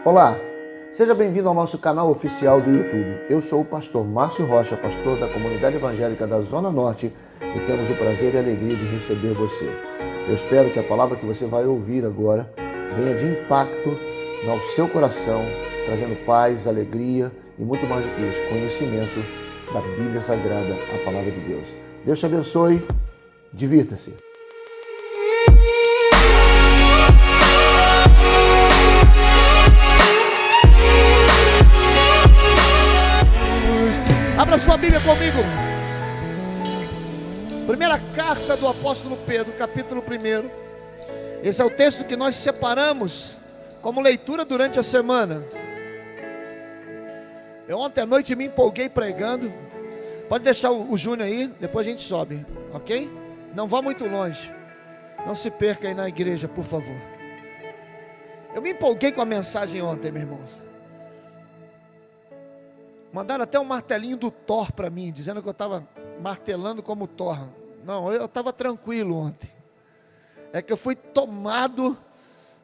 Olá, seja bem-vindo ao nosso canal oficial do YouTube. Eu sou o pastor Márcio Rocha, pastor da Comunidade Evangélica da Zona Norte, e temos o prazer e a alegria de receber você. Eu espero que a palavra que você vai ouvir agora venha de impacto ao seu coração, trazendo paz, alegria e muito mais do que isso, conhecimento da Bíblia Sagrada, a palavra de Deus. Deus te abençoe, divirta-se. Abra sua Bíblia comigo. Primeira carta do apóstolo Pedro, capítulo 1. Esse é o texto que nós separamos como leitura durante a semana. Eu ontem à noite me empolguei pregando. Pode deixar o Júnior aí, depois a gente sobe, ok? Não vá muito longe. Não se perca aí na igreja, por favor. Eu me empolguei com a mensagem ontem, meu irmão. Mandaram até um martelinho do Thor para mim, dizendo que eu estava martelando como Thor. Não, eu estava tranquilo ontem. É que eu fui tomado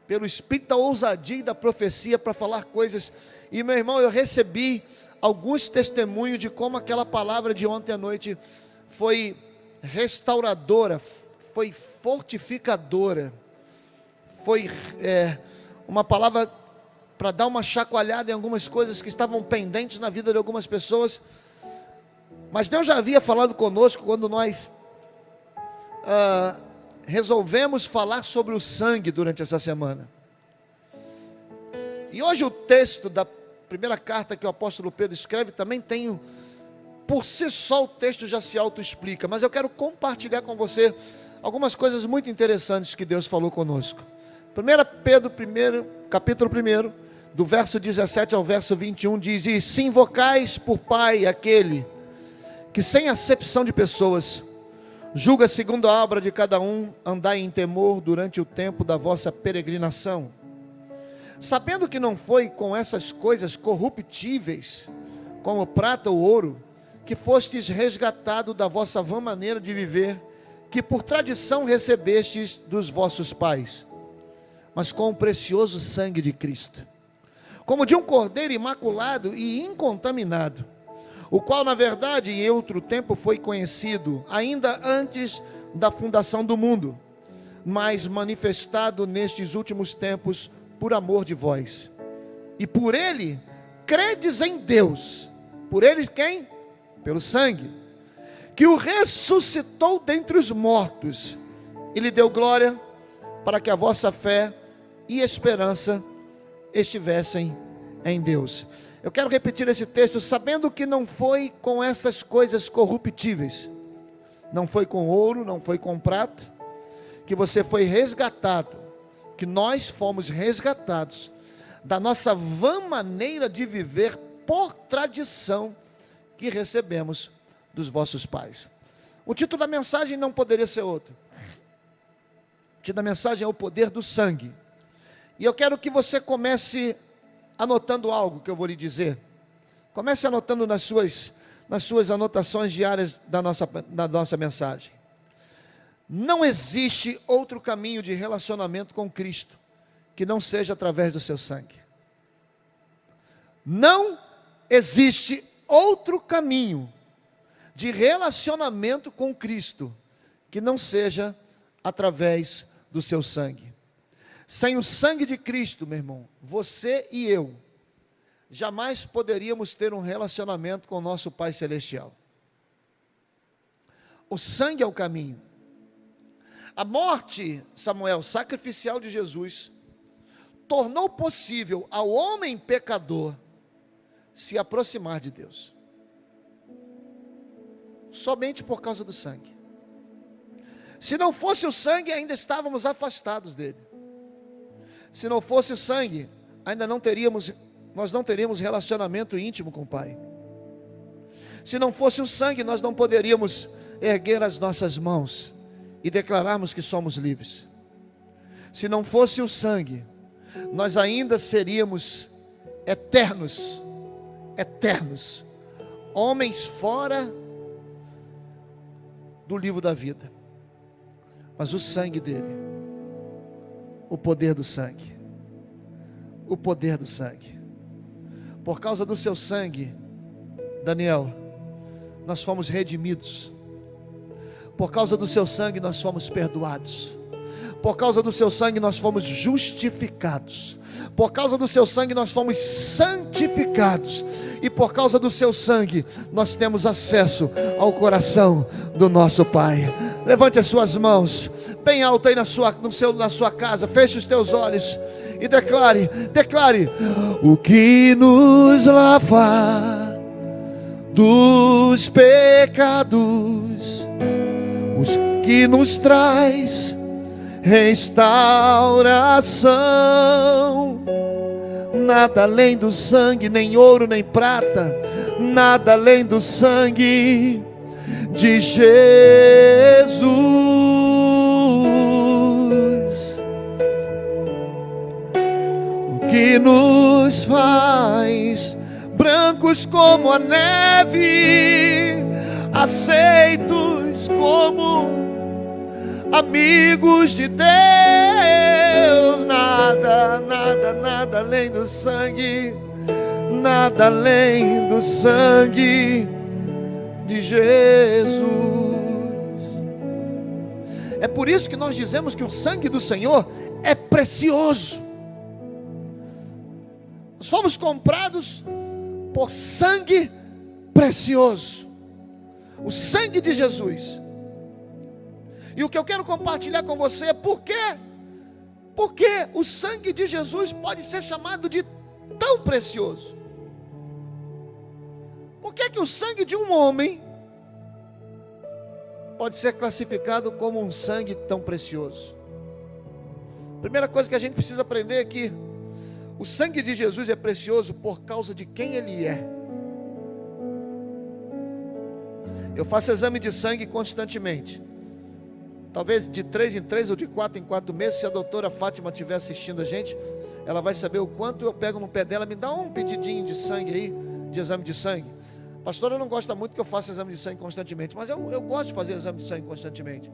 pelo espírito da ousadia e da profecia para falar coisas. E meu irmão, eu recebi alguns testemunhos de como aquela palavra de ontem à noite foi restauradora, foi fortificadora, foi uma palavra para dar uma chacoalhada em algumas coisas que estavam pendentes na vida de algumas pessoas. Mas Deus já havia falado conosco quando nós resolvemos falar sobre o sangue durante essa semana. E hoje o texto da primeira carta que o apóstolo Pedro escreve também tem, por si só o texto já se auto-explica, mas eu quero compartilhar com você algumas coisas muito interessantes que Deus falou conosco. 1 Pedro, capítulo 1, do verso 17 ao verso 21, diz: E se invocais por Pai aquele que sem acepção de pessoas julga segundo a obra de cada um, andai em temor durante o tempo da vossa peregrinação, sabendo que não foi com essas coisas corruptíveis, como prata ou ouro, que fostes resgatado da vossa vã maneira de viver, que por tradição recebestes dos vossos pais, mas com o precioso sangue de Cristo, como de um cordeiro imaculado e incontaminado, o qual na verdade em outro tempo foi conhecido, ainda antes da fundação do mundo, mas manifestado nestes últimos tempos por amor de vós. E por ele credes em Deus. Por ele quem? Pelo sangue, que o ressuscitou dentre os mortos e lhe deu glória, para que a vossa fé e esperança estivessem em Deus. Eu quero repetir esse texto, sabendo que não foi com essas coisas corruptíveis, não foi com ouro, não foi com prata, que você foi resgatado, que nós fomos resgatados da nossa vã maneira de viver por tradição que recebemos dos vossos pais. O título da mensagem não poderia ser outro. O título da mensagem é o poder do sangue. E eu quero que você comece anotando algo que eu vou lhe dizer. Comece anotando nas suas anotações diárias da nossa mensagem. Não existe outro caminho de relacionamento com Cristo que não seja através do seu sangue. Não existe outro caminho de relacionamento com Cristo que não seja através do seu sangue. Sem o sangue de Cristo, meu irmão, você e eu jamais poderíamos ter um relacionamento com o nosso Pai Celestial. O sangue é o caminho. A morte, Samuel, sacrificial de Jesus, tornou possível ao homem pecador se aproximar de Deus. Somente por causa do sangue. Se não fosse o sangue, ainda estávamos afastados dele. Se não fosse o sangue, nós não teríamos relacionamento íntimo com o Pai. Se não fosse o sangue, nós não poderíamos erguer as nossas mãos e declararmos que somos livres. Se não fosse o sangue, nós ainda seríamos eternos, homens fora do livro da vida. Mas o sangue dele, o poder do sangue, o poder do sangue. Por causa do seu sangue, Daniel, nós fomos redimidos. Por causa do seu sangue nós fomos perdoados. Por causa do seu sangue nós fomos justificados. Por causa do seu sangue nós fomos santificados. E por causa do seu sangue nós temos acesso ao coração do nosso Pai. Levante as suas mãos bem alto aí na sua casa. Feche os teus olhos e declare: o que nos lava dos pecados, os que nos traz restauração. Nada além do sangue, nem ouro nem prata, nada além do sangue de Jesus. O que nos faz brancos como a neve, aceitos como amigos de Deus. Nada além do sangue, nada além do sangue de Jesus. É por isso que nós dizemos que o sangue do Senhor é precioso. Nós fomos comprados por sangue precioso, o sangue de Jesus. E o que eu quero compartilhar com você é por que o sangue de Jesus pode ser chamado de tão precioso. Por que o sangue de um homem pode ser classificado como um sangue tão precioso? Primeira coisa que a gente precisa aprender é que o sangue de Jesus é precioso por causa de quem Ele é. Eu faço exame de sangue constantemente. Talvez de 3 em 3 ou de 4 em 4 meses. Se a doutora Fátima estiver assistindo a gente, ela vai saber o quanto eu pego no pé dela. Me dá um pedidinho de sangue aí, de exame de sangue. A pastora não gosta muito que eu faça exame de sangue constantemente, mas eu gosto de fazer exame de sangue constantemente.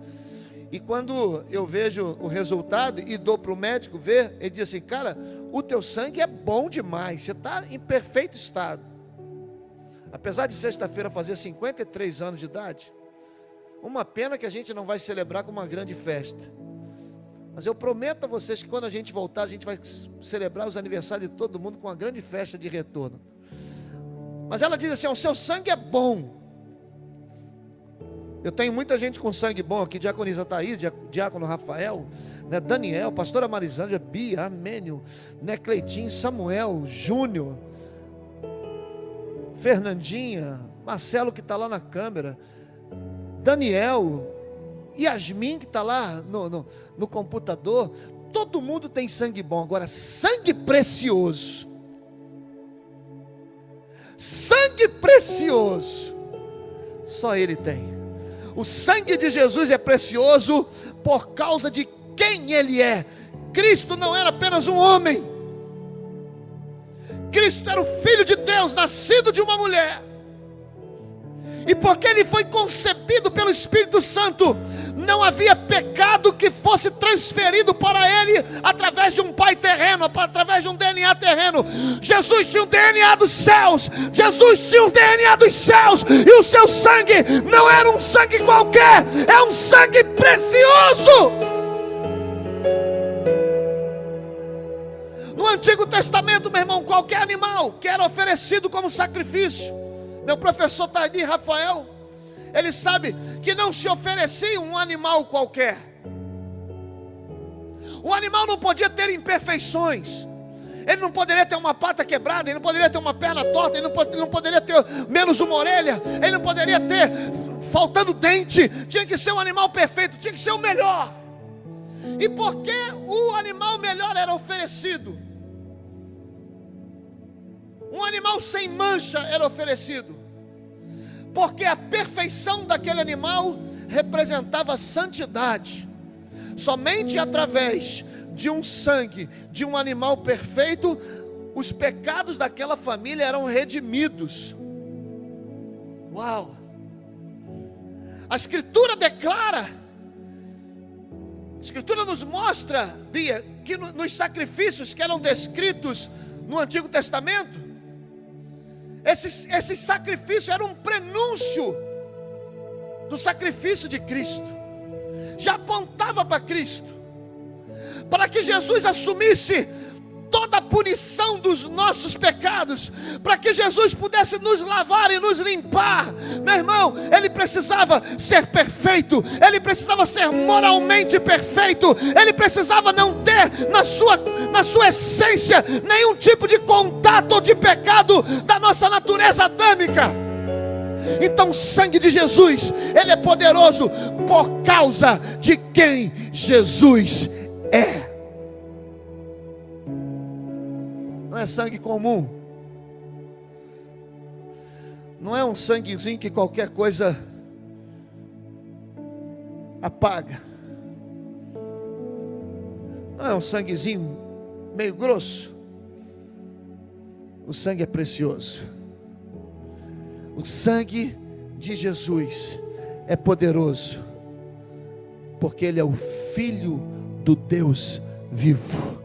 E quando eu vejo o resultado e dou para o médico ver, ele diz assim: cara, o teu sangue é bom demais, você está em perfeito estado. Apesar de sexta-feira fazer 53 anos de idade, uma pena que a gente não vai celebrar com uma grande festa. Mas eu prometo a vocês que quando a gente voltar, a gente vai celebrar os aniversários de todo mundo com uma grande festa de retorno. Mas ela diz assim: o seu sangue é bom. Eu tenho muita gente com sangue bom aqui: diaconisa Thaís, diácono Rafael, né, Daniel, pastora Marisângela, Bia, Amênio, né, Cleitinho, Samuel, Júnior, Fernandinha, Marcelo que está lá na câmera, Daniel, Yasmin que está lá no computador. Todo mundo tem sangue bom. Agora, sangue precioso, só Ele tem. O sangue de Jesus é precioso por causa de quem Ele é. Cristo não era apenas um homem. Cristo era o Filho de Deus, nascido de uma mulher. E porque Ele foi concebido pelo Espírito Santo, não havia pecado que fosse transferido para Ele através de um pai terreno, através de um DNA terreno. Jesus tinha o DNA dos céus. Jesus tinha o DNA dos céus. E o seu sangue não era um sangue qualquer, é um sangue precioso. No Antigo Testamento, meu irmão, qualquer animal que era oferecido como sacrifício, meu professor Tardir Rafael, ele sabe que não se oferecia um animal qualquer. O animal não podia ter imperfeições. Ele não poderia ter uma pata quebrada, ele não poderia ter uma perna torta, ele não poderia ter menos uma orelha, ele não poderia ter faltando dente. Tinha que ser um animal perfeito, tinha que ser o melhor. E por que o animal melhor era oferecido? Um animal sem mancha era oferecido, porque a perfeição daquele animal representava santidade. Somente através de um sangue de um animal perfeito, os pecados daquela família eram redimidos. Uau! A Escritura declara, Escritura nos mostra, Bia, que nos sacrifícios que eram descritos no Antigo Testamento, esse sacrifício era um prenúncio do sacrifício de Cristo, já apontava para Cristo, para que Jesus assumisse toda a punição dos nossos pecados, para que Jesus pudesse nos lavar e nos limpar. Meu irmão, Ele precisava ser perfeito, Ele precisava ser moralmente perfeito, Ele precisava não ter na sua essência nenhum tipo de contato ou de pecado da nossa natureza adâmica. Então o sangue de Jesus, Ele é poderoso por causa de quem Jesus é. Não é sangue comum, não é um sanguezinho que qualquer coisa apaga, não é um sanguezinho meio grosso. O sangue é precioso, o sangue de Jesus é poderoso, porque Ele é o Filho do Deus vivo,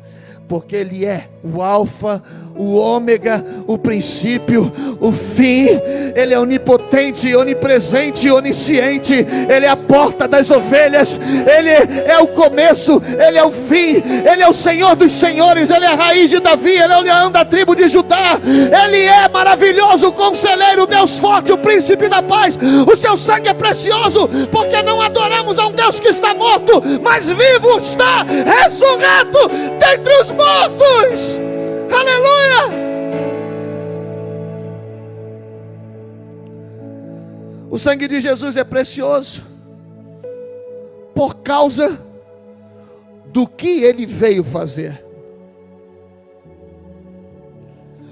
porque Ele é o alfa, o ômega, o princípio, o fim. Ele é onipotente, onipresente, onisciente. Ele é a porta das ovelhas, Ele é o começo, Ele é o fim, Ele é o Senhor dos senhores, Ele é a raiz de Davi, Ele é o leão da tribo de Judá. Ele é maravilhoso, o conselheiro, o Deus forte, o príncipe da paz. O seu sangue é precioso, porque não adoramos a um Deus que está morto, mas vivo está, ressurreto dentre os mortos. Aleluia! O sangue de Jesus é precioso por causa do que Ele veio fazer.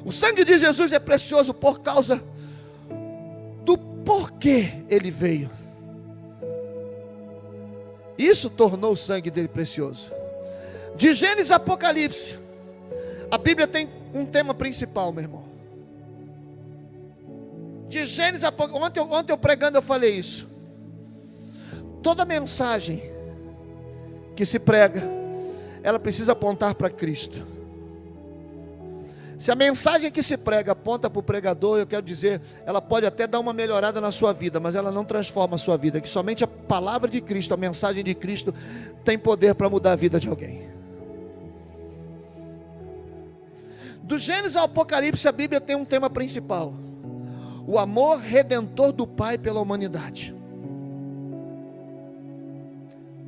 O sangue de Jesus é precioso por causa do porquê Ele veio. Isso tornou o sangue dele precioso. De Gênesis a Apocalipse, a Bíblia tem um tema principal, meu irmão. De Gênesis a Apocalipse, ontem eu pregando eu falei isso. Toda mensagem que se prega, ela precisa apontar para Cristo. Se a mensagem que se prega aponta para o pregador, eu quero dizer, ela pode até dar uma melhorada na sua vida, mas ela não transforma a sua vida. Que somente a palavra de Cristo, a mensagem de Cristo, tem poder para mudar a vida de alguém. Do Gênesis ao Apocalipse, a Bíblia tem um tema principal: o amor redentor do Pai pela humanidade.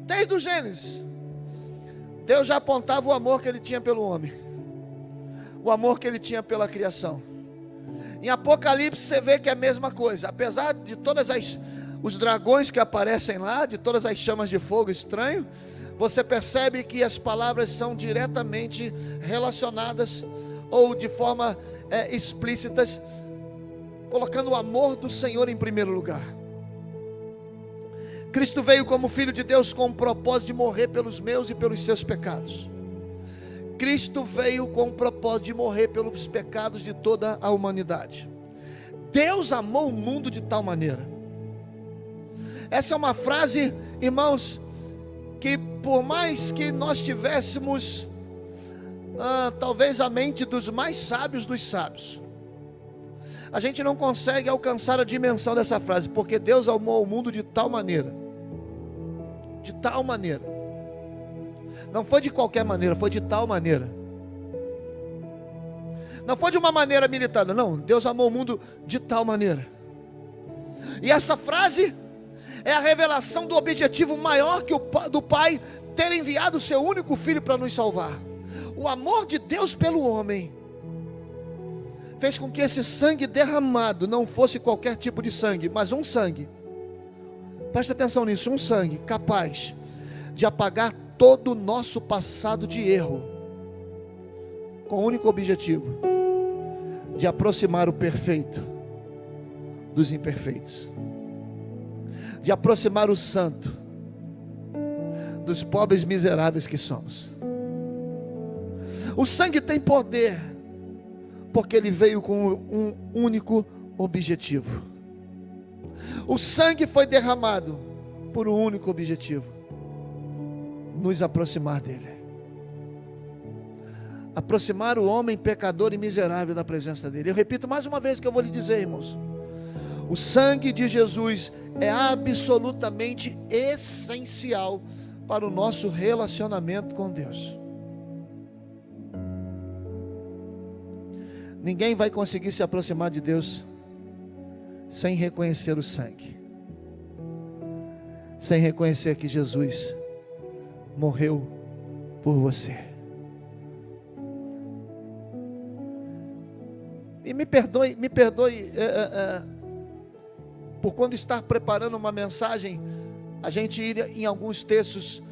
Desde o Gênesis, Deus já apontava o amor que Ele tinha pelo homem, o amor que Ele tinha pela criação. Em Apocalipse você vê que é a mesma coisa. Apesar de todas os dragões que aparecem lá, de todas as chamas de fogo estranho, você percebe que as palavras são diretamente relacionadas, ou de forma explícitas, colocando o amor do Senhor em primeiro lugar. Cristo veio como Filho de Deus com o propósito de morrer pelos meus e pelos seus pecados. Cristo veio com o propósito de morrer pelos pecados de toda a humanidade. Deus amou o mundo de tal maneira. Essa é uma frase, irmãos, que por mais que nós tivéssemos talvez a mente dos mais sábios dos sábios, a gente não consegue alcançar a dimensão dessa frase, porque Deus amou o mundo de tal maneira. De tal maneira. Não foi de qualquer maneira, foi de tal maneira. Não foi de uma maneira militar, não. Deus amou o mundo de tal maneira. E essa frase é a revelação do objetivo maior do Pai ter enviado o seu único Filho para nos salvar. O amor de Deus pelo homem fez com que esse sangue derramado não fosse qualquer tipo de sangue, mas um sangue, preste atenção nisso, um sangue capaz de apagar todo o nosso passado de erro, com o único objetivo de aproximar o perfeito dos imperfeitos, de aproximar o santo dos pobres miseráveis que somos. O sangue tem poder, porque ele veio com um único objetivo. O sangue foi derramado por um único objetivo: nos aproximar dele. Aproximar o homem pecador e miserável da presença dele. Eu repito mais uma vez que eu vou lhe dizer, irmãos. O sangue de Jesus é absolutamente essencial para o nosso relacionamento com Deus. Ninguém vai conseguir se aproximar de Deus sem reconhecer o sangue, sem reconhecer que Jesus morreu por você. E me perdoe por quando estar preparando uma mensagem, a gente ir em alguns textos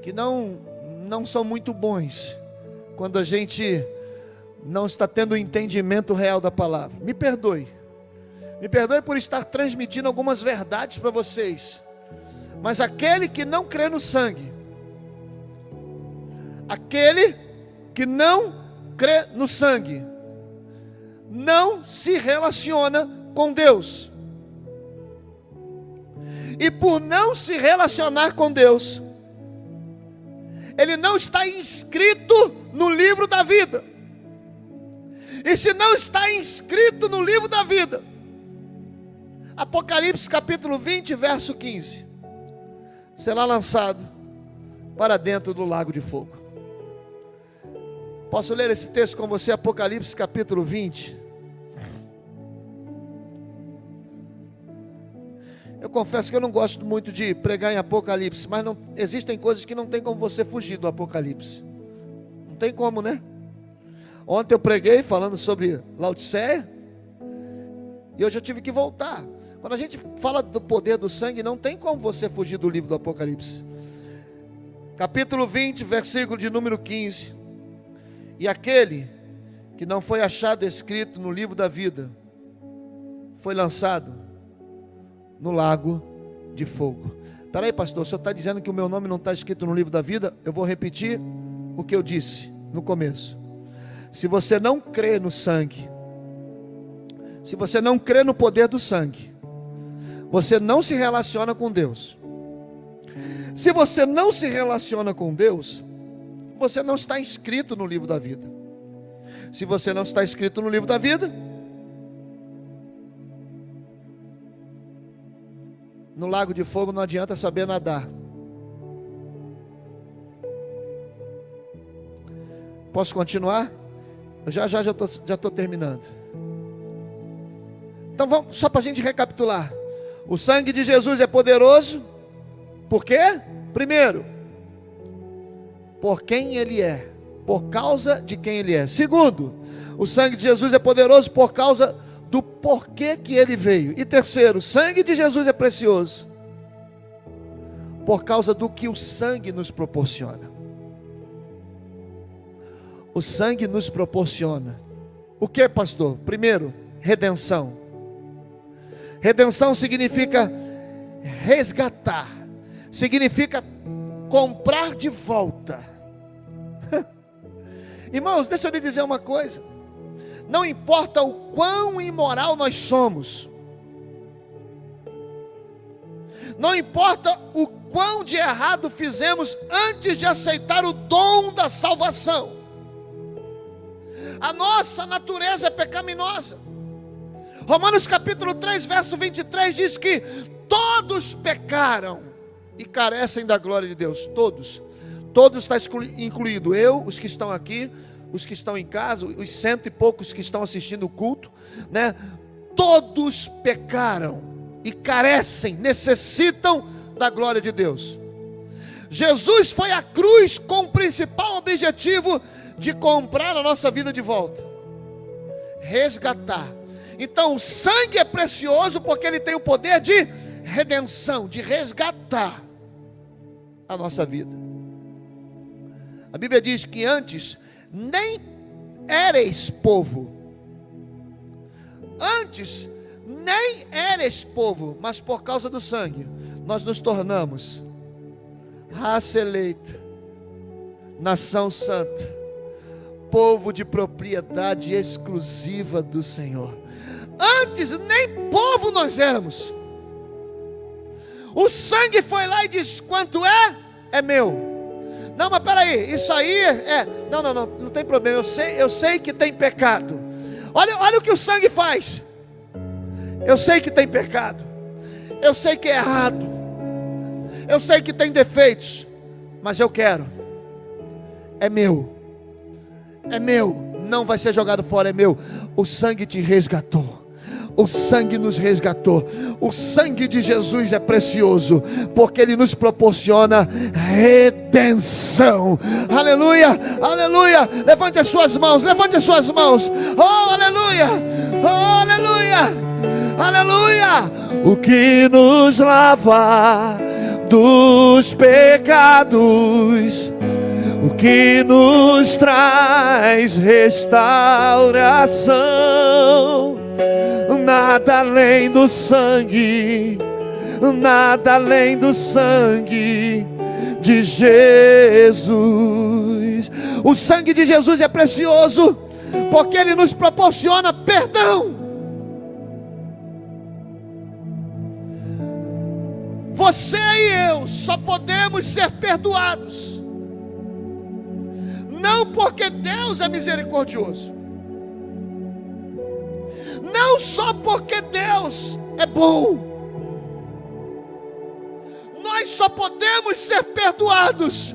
que não são muito bons, quando a gente não está tendo o entendimento real da palavra. Me perdoe por estar transmitindo algumas verdades para vocês, mas aquele que não crê no sangue, aquele que não crê no sangue, não se relaciona com Deus. E por não se relacionar com Deus, ele não está inscrito no livro da vida. E se não está inscrito no livro da vida, Apocalipse capítulo 20, verso 15, será lançado para dentro do lago de fogo. Posso ler esse texto com você? Apocalipse capítulo 20. Eu confesso que eu não gosto muito de pregar em Apocalipse, mas não, existem coisas que não tem como você fugir do Apocalipse. Não tem como, né? Ontem eu preguei falando sobre Laodiceia, e hoje eu tive que voltar. Quando a gente fala do poder do sangue, não tem como você fugir do livro do Apocalipse. Capítulo 20, versículo de número 15. E aquele que não foi achado escrito no livro da vida, foi lançado no lago de fogo. Espera aí, pastor, o senhor está dizendo que o meu nome não está escrito no livro da vida? Eu vou repetir o que eu disse no começo. Se você não crê no sangue, se você não crê no poder do sangue, você não se relaciona com Deus. Se você não se relaciona com Deus, você não está inscrito no livro da vida. Se você não está inscrito no livro da vida, no lago de fogo não adianta saber nadar. Posso continuar? Eu já estou terminando. Então vamos, só para a gente recapitular. O sangue de Jesus é poderoso. Por quê? Primeiro, por quem Ele é, por causa de quem Ele é. Segundo, o sangue de Jesus é poderoso por causa do porquê que Ele veio. E terceiro, o sangue de Jesus é precioso por causa do que o sangue nos proporciona. O sangue nos proporciona o que, pastor? Primeiro, redenção. Redenção significa resgatar, significa comprar de volta. Irmãos, deixa eu lhe dizer uma coisa. Não importa o quão imoral nós somos, não importa o quão de errado fizemos antes de aceitar o dom da salvação, a nossa natureza é pecaminosa. Romanos capítulo 3, verso 23 diz que todos pecaram e carecem da glória de Deus. Todos está incluído eu, os que estão aqui, os que estão em casa, os 100 e poucos que estão assistindo o culto, né? Todos pecaram e carecem, necessitam da glória de Deus. Jesus foi à cruz com o principal objetivo de comprar a nossa vida de volta, resgatar. Então o sangue é precioso porque ele tem o poder de redenção, de resgatar a nossa vida. A Bíblia diz que antes nem éreis povo, antes nem éreis povo, mas por causa do sangue nós nos tornamos raça eleita, nação santa, povo de propriedade exclusiva do Senhor. Antes nem povo nós éramos. O sangue foi lá e disse: quanto é? É meu. Não, mas peraí, isso aí não tem problema, eu sei que tem pecado. Olha o que o sangue faz. Eu sei que tem pecado, eu sei que é errado, eu sei que tem defeitos, mas eu quero. É meu, não vai ser jogado fora, é meu. O sangue te resgatou. O sangue nos resgatou. O sangue de Jesus é precioso, porque ele nos proporciona redenção. Aleluia, aleluia. Levante as suas mãos, levante as suas mãos. Oh, aleluia, oh, aleluia, aleluia. O que nos lava dos pecados, o que nos traz restauração. Nada além do sangue, nada além do sangue de Jesus. O sangue de Jesus é precioso, porque ele nos proporciona perdão. Você e eu só podemos ser perdoados, não porque Deus é misericordioso, não só porque Deus é bom. Nós só podemos ser perdoados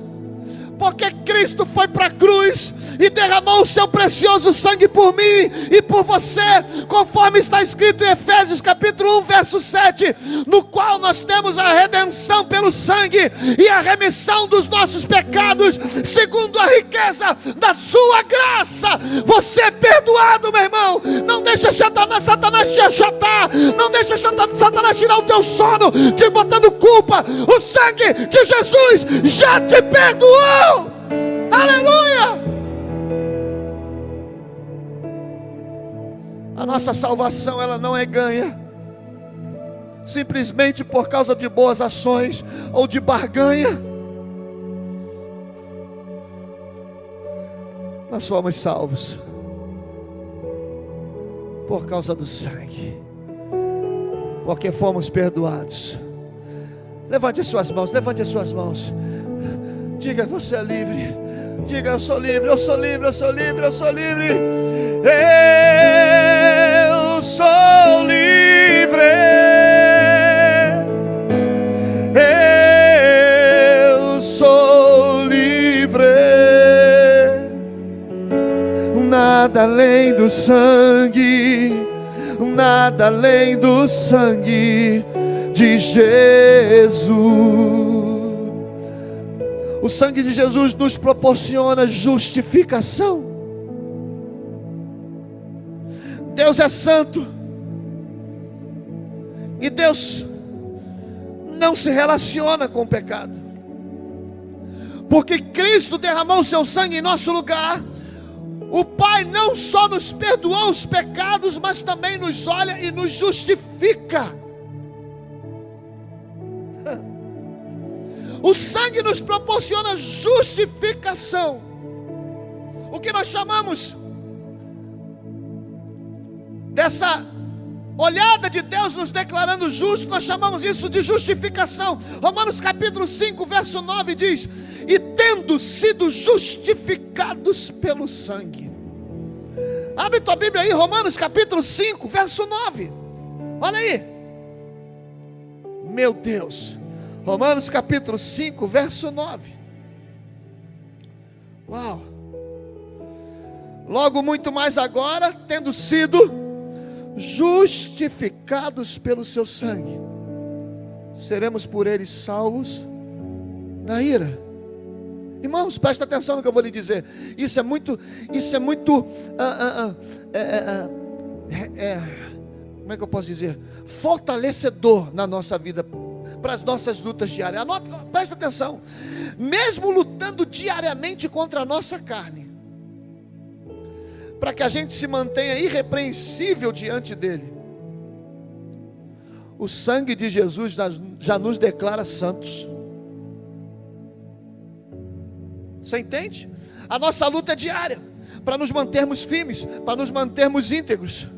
porque Cristo foi para a cruz e derramou o seu precioso sangue por mim e por você, conforme está escrito em Efésios capítulo 1, verso 7, no qual nós temos a redenção pelo sangue e a remissão dos nossos pecados, segundo a riqueza da sua graça. Você é perdoado, meu irmão. Não deixa Satanás te achatar, não deixa Satanás tirar o teu sono, te botando culpa. O sangue de Jesus já te perdoou. Aleluia! A nossa salvação, ela não é ganha simplesmente por causa de boas ações ou de barganha. Nós fomos salvos por causa do sangue, porque fomos perdoados. Levante as suas mãos, levante as suas mãos. Diga, você é livre. Diga, eu sou livre, eu sou livre, eu sou livre, eu sou livre. Eu sou livre. Eu sou livre. Nada além do sangue, nada além do sangue de Jesus. O sangue de Jesus nos proporciona justificação. Deus é santo, e Deus não se relaciona com o pecado, porque Cristo derramou o seu sangue em nosso lugar. O Pai não só nos perdoou os pecados, mas também nos olha e nos justifica. O sangue nos proporciona justificação. O que nós chamamos dessa olhada de Deus nos declarando justos, nós chamamos isso de justificação. Romanos capítulo 5, verso 9 diz: e tendo sido justificados pelo sangue. Abre tua Bíblia aí, Romanos capítulo 5, verso 9. Olha aí. Meu Deus. Romanos capítulo 5, verso 9. Uau! Logo muito mais agora, tendo sido justificados pelo seu sangue, seremos por ele salvos da ira. Irmãos, presta atenção no que eu vou lhe dizer. Isso é muito como é que eu posso dizer? Fortalecedor na nossa vida, para as nossas lutas diárias. Presta atenção. Mesmo lutando diariamente contra a nossa carne, para que a gente se mantenha irrepreensível diante dele, o sangue de Jesus já nos declara santos. Você entende? A nossa luta é diária, para nos mantermos firmes, para nos mantermos íntegros.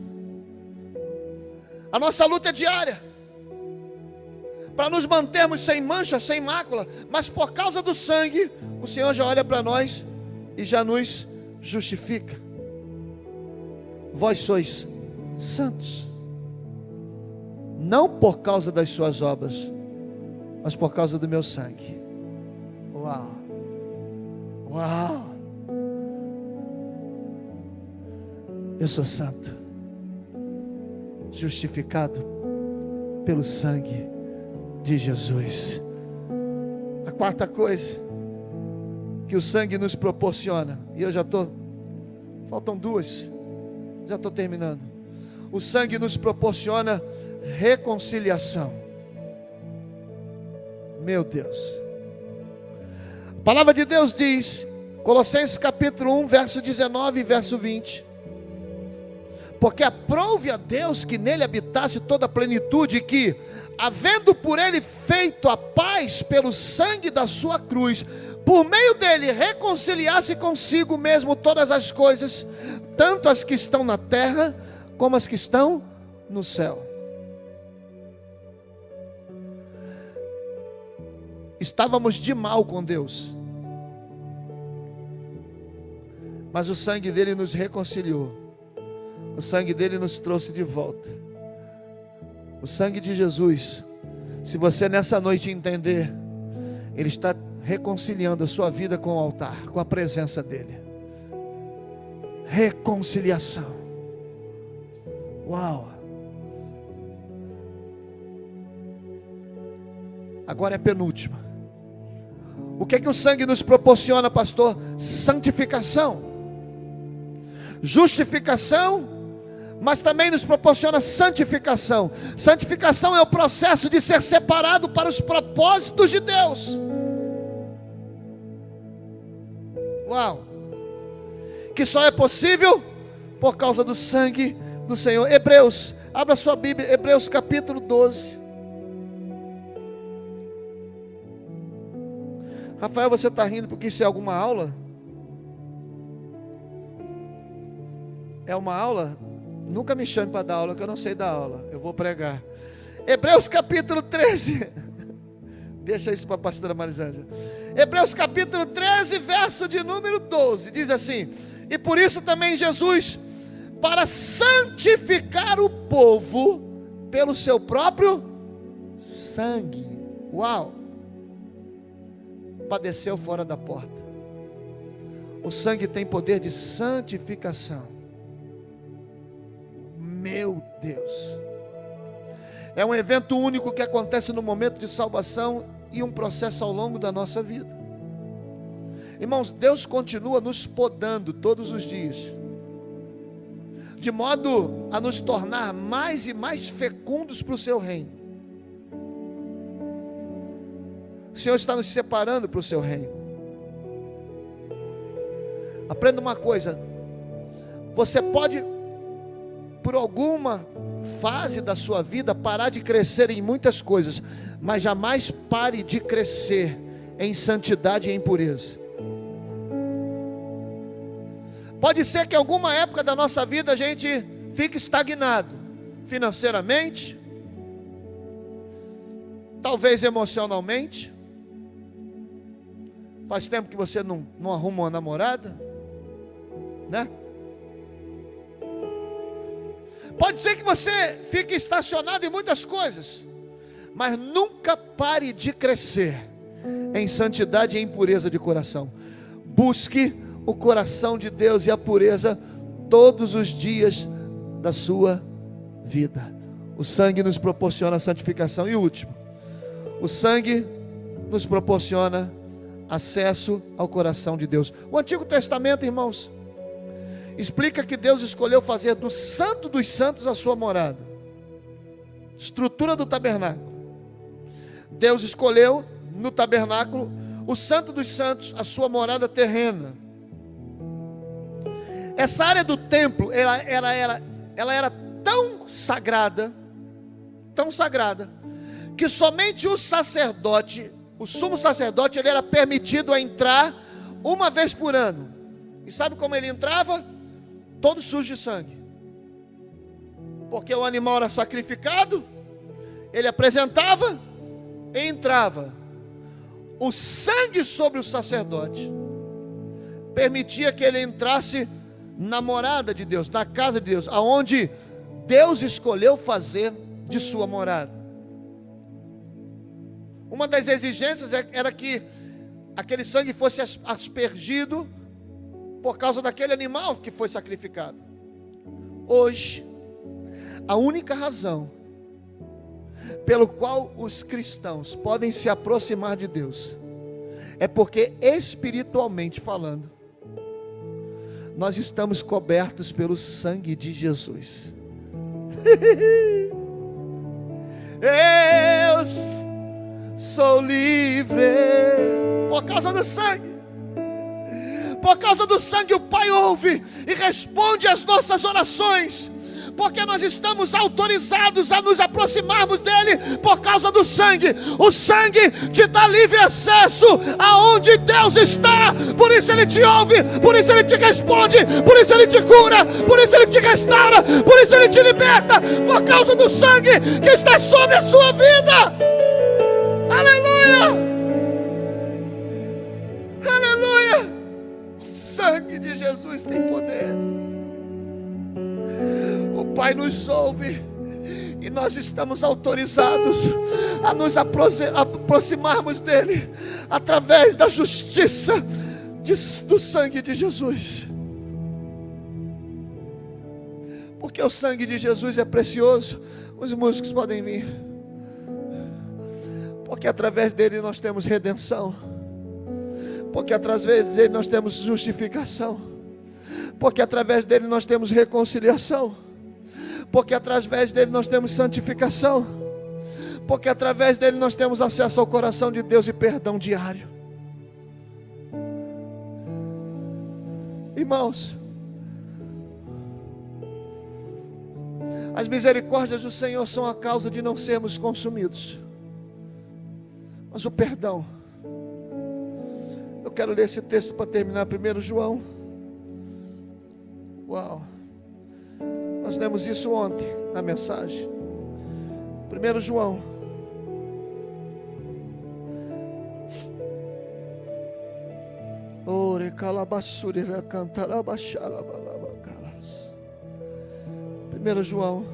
A nossa luta é diária, para nos mantermos sem mancha, sem mácula, mas por causa do sangue, o Senhor já olha para nós e já nos justifica. Vós sois santos, não por causa das suas obras, mas por causa do meu sangue. Uau! Uau! Eu sou santo, justificado pelo sangue de Jesus. A quarta coisa que o sangue nos proporciona, e eu já estou, faltam duas, já estou terminando. O sangue nos proporciona reconciliação. Meu Deus, a palavra de Deus diz, Colossenses capítulo 1, verso 19 e verso 20: porque aprouve a Deus que nele habitasse toda a plenitude, e que, havendo por ele feito a paz pelo sangue da sua cruz, por meio dele reconciliasse consigo mesmo todas as coisas, tanto as que estão na terra, como as que estão no céu. Estávamos de mal com Deus, mas o sangue dele nos reconciliou. O sangue dele nos trouxe de volta. O sangue de Jesus, se você nessa noite entender, ele está reconciliando a sua vida com o altar, com a presença dele. Reconciliação. Uau! Agora é a penúltima. O que é que o sangue nos proporciona, pastor? Santificação. Justificação, mas também nos proporciona santificação. Santificação é o processo de ser separado para os propósitos de Deus. Uau! Que só é possível por causa do sangue do Senhor. Hebreus, abra sua Bíblia, Hebreus capítulo 12. Rafael, você está rindo porque isso é alguma aula? É uma aula? Nunca me chame para dar aula, que eu não sei dar aula. Eu vou pregar. Hebreus capítulo 13. Deixa isso para a pastora Marisângela. Hebreus capítulo 13, verso de número 12. Diz assim: e por isso também Jesus, para santificar o povo pelo seu próprio sangue. Uau! Padeceu fora da porta. O sangue tem poder de santificação. Meu Deus, é um evento único que acontece no momento de salvação e um processo ao longo da nossa vida. Irmãos, Deus continua nos podando todos os dias, de modo a nos tornar mais e mais fecundos para o seu reino. O Senhor está nos separando para o seu reino. Aprenda uma coisa: você pode, por alguma fase da sua vida, parar de crescer em muitas coisas, mas jamais pare de crescer em santidade e em pureza. Pode ser que em alguma época da nossa vida a gente fique estagnado, financeiramente, talvez emocionalmente. Faz tempo que você não arruma uma namorada, né? Pode ser que você fique estacionado em muitas coisas, mas nunca pare de crescer em santidade e em pureza de coração. Busque o coração de Deus e a pureza todos os dias da sua vida. O sangue nos proporciona a santificação. E o último, o sangue nos proporciona acesso ao coração de Deus. O Antigo Testamento, irmãos, explica que Deus escolheu fazer do Santo dos Santos a sua morada. Estrutura do tabernáculo. Deus escolheu no tabernáculo o Santo dos Santos, a sua morada terrena. Essa área do templo, ela era tão sagrada, que somente o sacerdote, o sumo sacerdote, ele era permitido a entrar uma vez por ano. E sabe como ele entrava? Todo sujo de sangue, porque o animal era sacrificado, ele apresentava, entrava o sangue sobre o sacerdote, permitia que ele entrasse na morada de Deus, na casa de Deus, aonde Deus escolheu fazer de sua morada. Uma das exigências era que aquele sangue fosse aspergido por causa daquele animal que foi sacrificado. Hoje, a única razão pelo qual os cristãos podem se aproximar de Deus é porque, espiritualmente falando, nós estamos cobertos pelo sangue de Jesus. Eu sou livre por causa do sangue. Por causa do sangue o Pai ouve e responde às nossas orações, porque nós estamos autorizados a nos aproximarmos dele por causa do sangue. O sangue te dá livre acesso aonde Deus está. Por isso ele te ouve, por isso ele te responde, por isso ele te cura, por isso ele te restaura, por isso ele te liberta, por causa do sangue que está sobre a sua vida. Aleluia! Aleluia! O sangue de Jesus tem poder. O Pai nos ouve e nós estamos autorizados a nos aproximarmos dele através da justiça do sangue de Jesus. Porque o sangue de Jesus é precioso. Os músicos podem vir. Porque através dele nós temos redenção. Porque através dele nós temos justificação. Porque através dele nós temos reconciliação. Porque através dele nós temos santificação. Porque através dele nós temos acesso ao coração de Deus e perdão diário. Irmãos, as misericórdias do Senhor são a causa de não sermos consumidos. Mas o perdão, eu quero ler esse texto para terminar. 1 João. Uau! Nós lemos isso ontem na mensagem. 1 João. Ore calabassuri cantará baixala balabacalas. 1 João,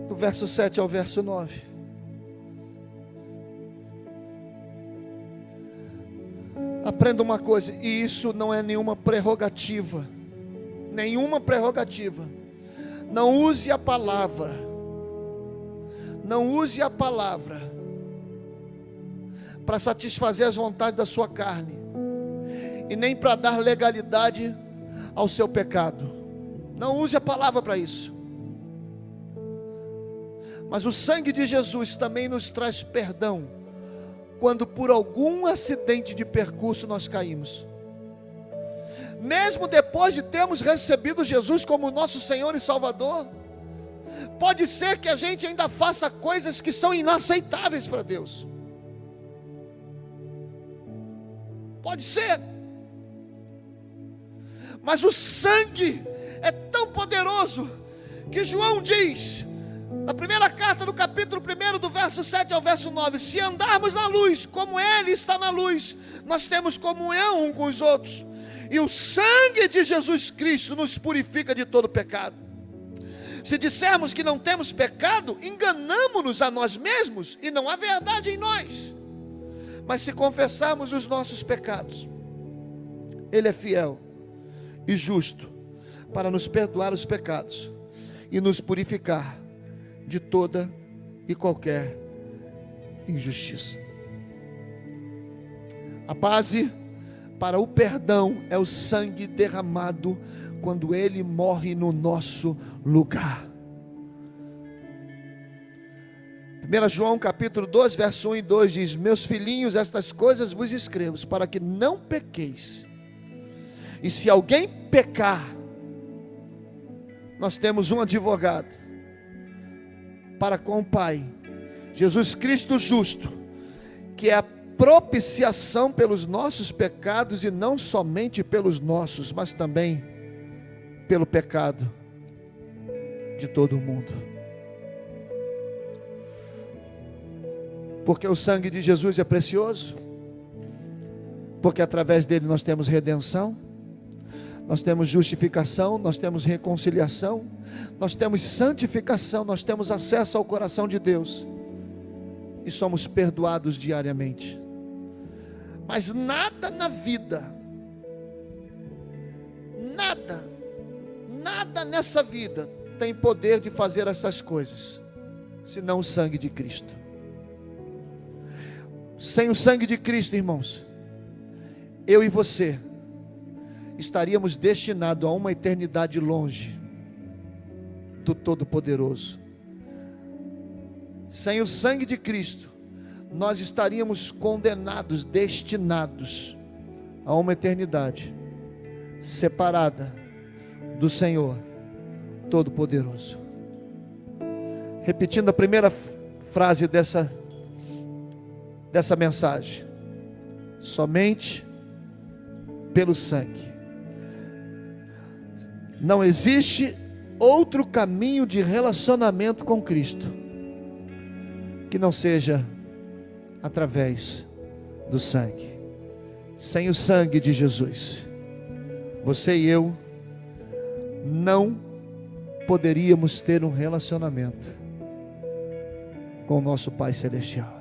do verso 7 ao verso 9. Aprenda uma coisa, e isso não é nenhuma prerrogativa. Nenhuma prerrogativa. Não use a palavra. Não use a palavra para satisfazer as vontades da sua carne, e nem para dar legalidade ao seu pecado. Não use a palavra para isso. Mas o sangue de Jesus também nos traz perdão quando por algum acidente de percurso nós caímos. Mesmo depois de termos recebido Jesus como nosso Senhor e Salvador, pode ser que a gente ainda faça coisas que são inaceitáveis para Deus. Pode ser. Mas o sangue é tão poderoso que João diz, na primeira carta do capítulo 1, do verso 7 ao verso 9: se andarmos na luz, como Ele está na luz, nós temos comunhão um com os outros, e o sangue de Jesus Cristo nos purifica de todo pecado. Se dissermos que não temos pecado, enganamo-nos a nós mesmos, e não há verdade em nós. Mas se confessarmos os nossos pecados, Ele é fiel e justo para nos perdoar os pecados e nos purificar de toda e qualquer injustiça. A base para o perdão é o sangue derramado quando Ele morre no nosso lugar. 1 João capítulo 2, verso 1 e 2 diz: meus filhinhos, estas coisas vos escrevo para que não pequeis. E se alguém pecar, nós temos um advogado para com o Pai, Jesus Cristo justo, que é a propiciação pelos nossos pecados, e não somente pelos nossos, mas também pelo pecado de todo o mundo. Porque o sangue de Jesus é precioso, porque através dele nós temos redenção, nós temos justificação, nós temos reconciliação, nós temos santificação, nós temos acesso ao coração de Deus e somos perdoados diariamente. Mas nada na vida, nada nessa vida tem poder de fazer essas coisas, senão o sangue de Cristo. Sem o sangue de Cristo, irmãos, eu e você estaríamos destinados a uma eternidade longe do Todo-Poderoso. Sem o sangue de Cristo, nós estaríamos condenados, destinados a uma eternidade separada do Senhor Todo-Poderoso. Repetindo a primeira frase dessa mensagem: somente pelo sangue. Não existe outro caminho de relacionamento com Cristo que não seja através do sangue. Sem o sangue de Jesus, você e eu não poderíamos ter um relacionamento com o nosso Pai Celestial.